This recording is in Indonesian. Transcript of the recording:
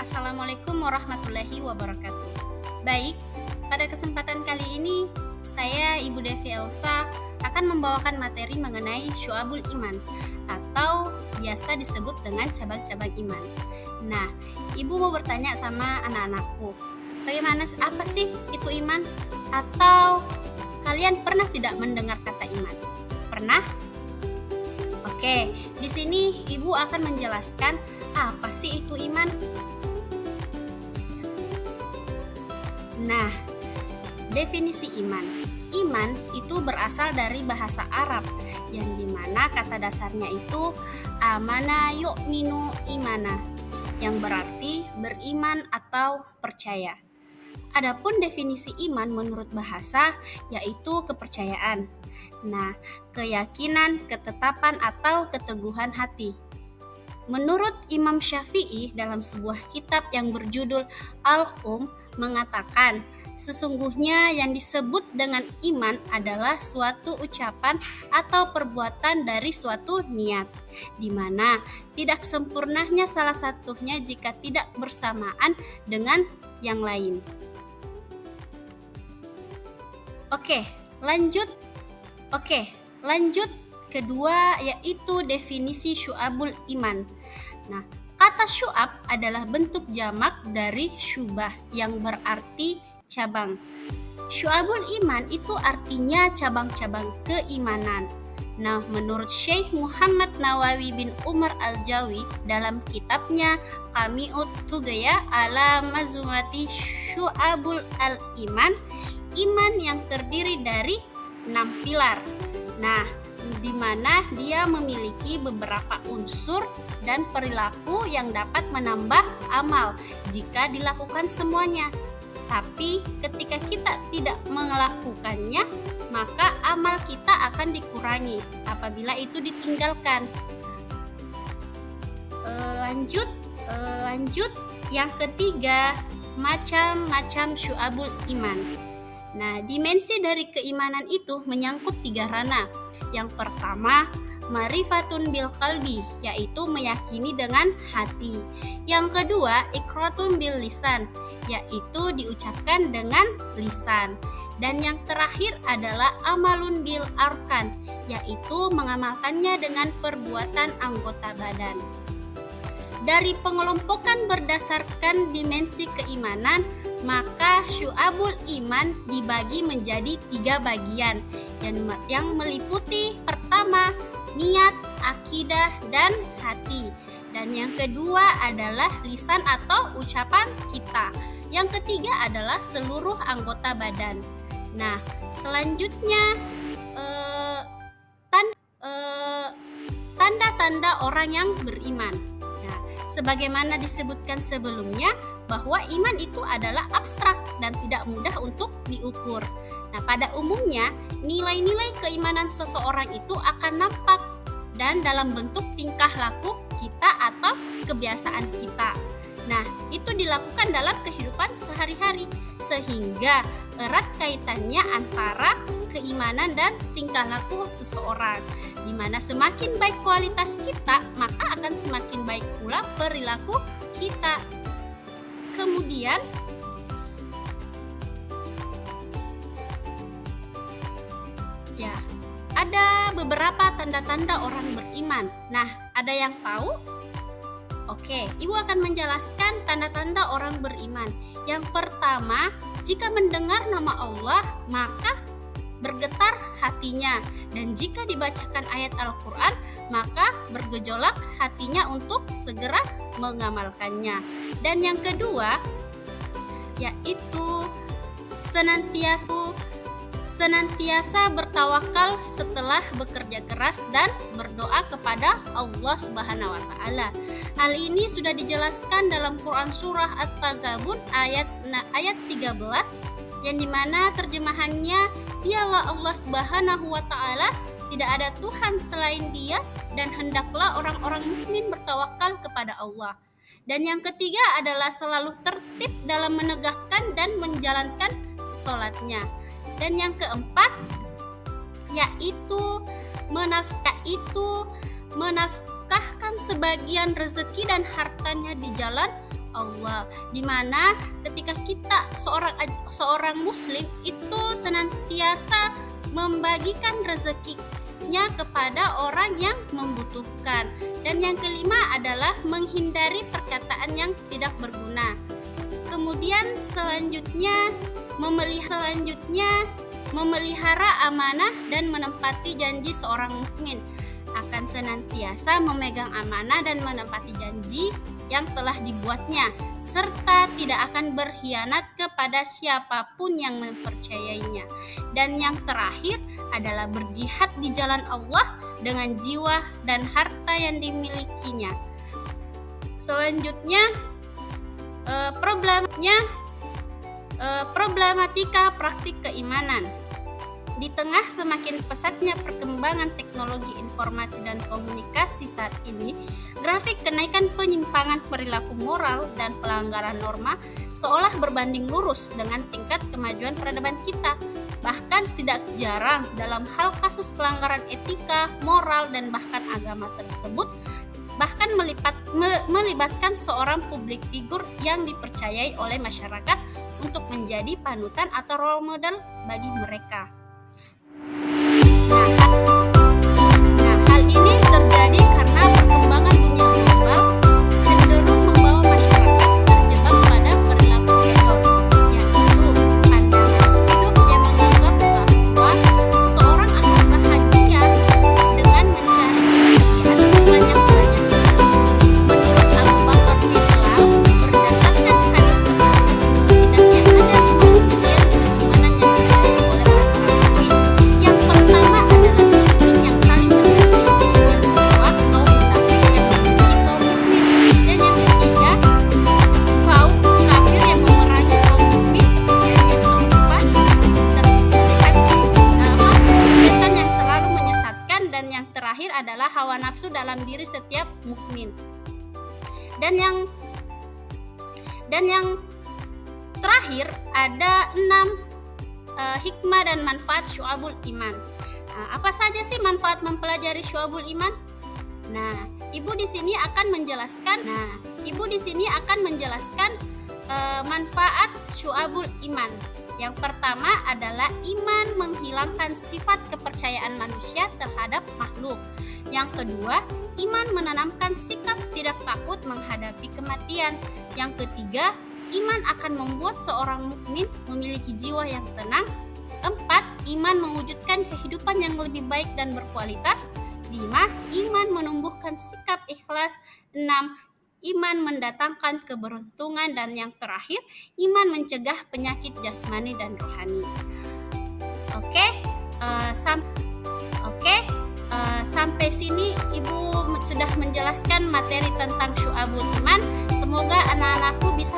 Assalamualaikum warahmatullahi wabarakatuh. Baik, pada kesempatan kali ini saya Ibu Devi Elsa akan membawakan materi mengenai Syu'abul Iman atau biasa disebut dengan cabang-cabang iman. Nah, Ibu mau bertanya sama anak-anakku, apa sih itu iman? Atau kalian pernah tidak mendengar kata iman? Pernah? Oke, di sini Ibu akan menjelaskan apa sih itu iman. Nah, definisi iman. Iman itu berasal dari bahasa Arab yang dimana kata dasarnya itu amana yu'minu imana, yang berarti beriman atau percaya. Adapun definisi iman menurut bahasa yaitu kepercayaan. Nah, keyakinan, ketetapan atau keteguhan hati. Menurut Imam Syafi'i dalam sebuah kitab yang berjudul mengatakan, sesungguhnya yang disebut dengan iman adalah suatu ucapan atau perbuatan dari suatu niat, di mana tidak sempurnanya salah satunya jika tidak bersamaan dengan yang lain. Oke, lanjut. Kedua yaitu definisi syu'abul iman. Nah, kata syu'ab adalah bentuk jamak dari syubah yang berarti cabang. Syu'abul iman itu artinya cabang-cabang keimanan. Nah, menurut Syekh Muhammad Nawawi bin Umar Al-Jawi dalam kitabnya Qami'ut Tugaya ala Mazumati Syu'abul al-Iman, iman yang terdiri dari 6 pilar. Nah, di mana dia memiliki beberapa unsur dan perilaku yang dapat menambah amal jika dilakukan semuanya. Tapi ketika kita tidak melakukannya, maka amal kita akan dikurangi apabila itu ditinggalkan. Lanjut. Yang ketiga, macam-macam syu'abul iman. Nah, dimensi dari keimanan itu menyangkut 3 ranah. Yang pertama, ma'rifatun bil qalbi, yaitu meyakini dengan hati. Yang kedua, iqratun bil lisan, yaitu diucapkan dengan lisan. Dan yang terakhir adalah amalun bil arkan, yaitu mengamalkannya dengan perbuatan anggota badan. Dari pengelompokan berdasarkan dimensi keimanan, maka syu'abul iman dibagi menjadi 3 bagian yang meliputi pertama, niat, akidah, dan hati. Dan yang kedua adalah lisan atau ucapan kita. Yang ketiga adalah seluruh anggota badan. Nah, selanjutnya tanda-tanda orang yang beriman. Nah, sebagaimana disebutkan sebelumnya, bahwa iman itu adalah abstrak dan tidak mudah untuk diukur. Nah, pada umumnya, nilai-nilai keimanan seseorang itu akan nampak dan dalam bentuk tingkah laku kita atau kebiasaan kita. Nah, itu dilakukan dalam kehidupan sehari-hari, sehingga erat kaitannya antara keimanan dan tingkah laku seseorang. Di mana semakin baik kualitas kita, maka akan semakin baik pula perilaku kita. Kemudian ada beberapa tanda-tanda orang beriman. Nah, ada yang tahu? Oke, Ibu akan menjelaskan tanda-tanda orang beriman. Yang pertama, jika mendengar nama Allah, maka bergetar hatinya. Dan jika dibacakan ayat Al-Quran, maka bergejolak hatinya untuk segera mengamalkannya. Dan yang kedua, yaitu senantiasa bertawakal setelah bekerja keras dan berdoa kepada Allah Subhanahu wa taala. Hal ini sudah dijelaskan dalam Quran surah At-Taghabun ayat 13 yang dimana terjemahannya, dialah Allah Subhanahu wa taala, tidak ada Tuhan selain Dia, dan hendaklah orang-orang mukmin bertawakal kepada Allah. Dan yang ketiga adalah selalu tertib dalam menegakkan dan menjalankan sholatnya. Dan yang keempat yaitu menafkahkan sebagian rezeki dan hartanya di jalan Allah, di mana ketika kita seorang muslim itu senantiasa membagikan rezekinya kepada orang yang membutuhkan. Dan yang kelima adalah menghindari perkataan yang tidak berguna. Kemudian selanjutnya memelihara amanah dan menepati janji. Seorang mukmin akan senantiasa memegang amanah dan menepati janji yang telah dibuatnya, serta tidak akan berkhianat kepada siapapun yang mempercayainya. Dan yang terakhir adalah berjihad di jalan Allah dengan jiwa dan harta yang dimilikinya. Selanjutnya problematika praktik keimanan. Di tengah semakin pesatnya perkembangan teknologi informasi dan komunikasi saat ini, grafik kenaikan penyimpangan perilaku moral dan pelanggaran norma seolah berbanding lurus dengan tingkat kemajuan peradaban kita. Bahkan tidak jarang dalam hal kasus pelanggaran etika, moral, dan bahkan agama tersebut bahkan melibatkan seorang publik figur yang dipercayai oleh masyarakat untuk menjadi panutan atau role model bagi mereka. Nah, hal ini terjadi karena perkembangan dunia global cenderung membawa masyarakat terjebak pada perilaku hedon, yaitu pandangan hidup yang menganggap bahwa seseorang akan bahagia dengan mencari kebahagiaan sebanyak-banyaknya. Menurut Abu Bakar bin Bilal, berdasarkan hadis tersebut, setidaknya ada 5 ujian keimanan yang dihadapi oleh orang mukmin. Yang pertama adalah mukmin yang saling berbagi, yang kedua kaum munafik yang membenci kaum mukmin, dan yang ketiga kaum kafir yang memerangi kaum mukmin, yang keempat terlihat setan yang selalu menyesatkan, dan yang terakhir adalah hawa nafsu dalam diri setiap mukmin. Dan yang terakhir ada 6 hikmah dan manfaat syu'abul iman. Apa saja sih manfaat mempelajari syu'abul iman? Ibu di sini akan menjelaskan manfaat syu'abul iman. Yang pertama adalah iman menghilangkan sifat kepercayaan manusia terhadap makhluk. Yang kedua, iman menanamkan sikap tidak takut menghadapi kematian. Yang ketiga, iman akan membuat seorang mukmin memiliki jiwa yang tenang. 4. Iman mewujudkan kehidupan yang lebih baik dan berkualitas. 5. Iman menumbuhkan sikap ikhlas. 6. Iman mendatangkan keberuntungan. Dan yang terakhir, iman mencegah penyakit jasmani dan rohani. Sampai sini Ibu sudah menjelaskan materi tentang syu'abul iman. Semoga anak-anakku bisa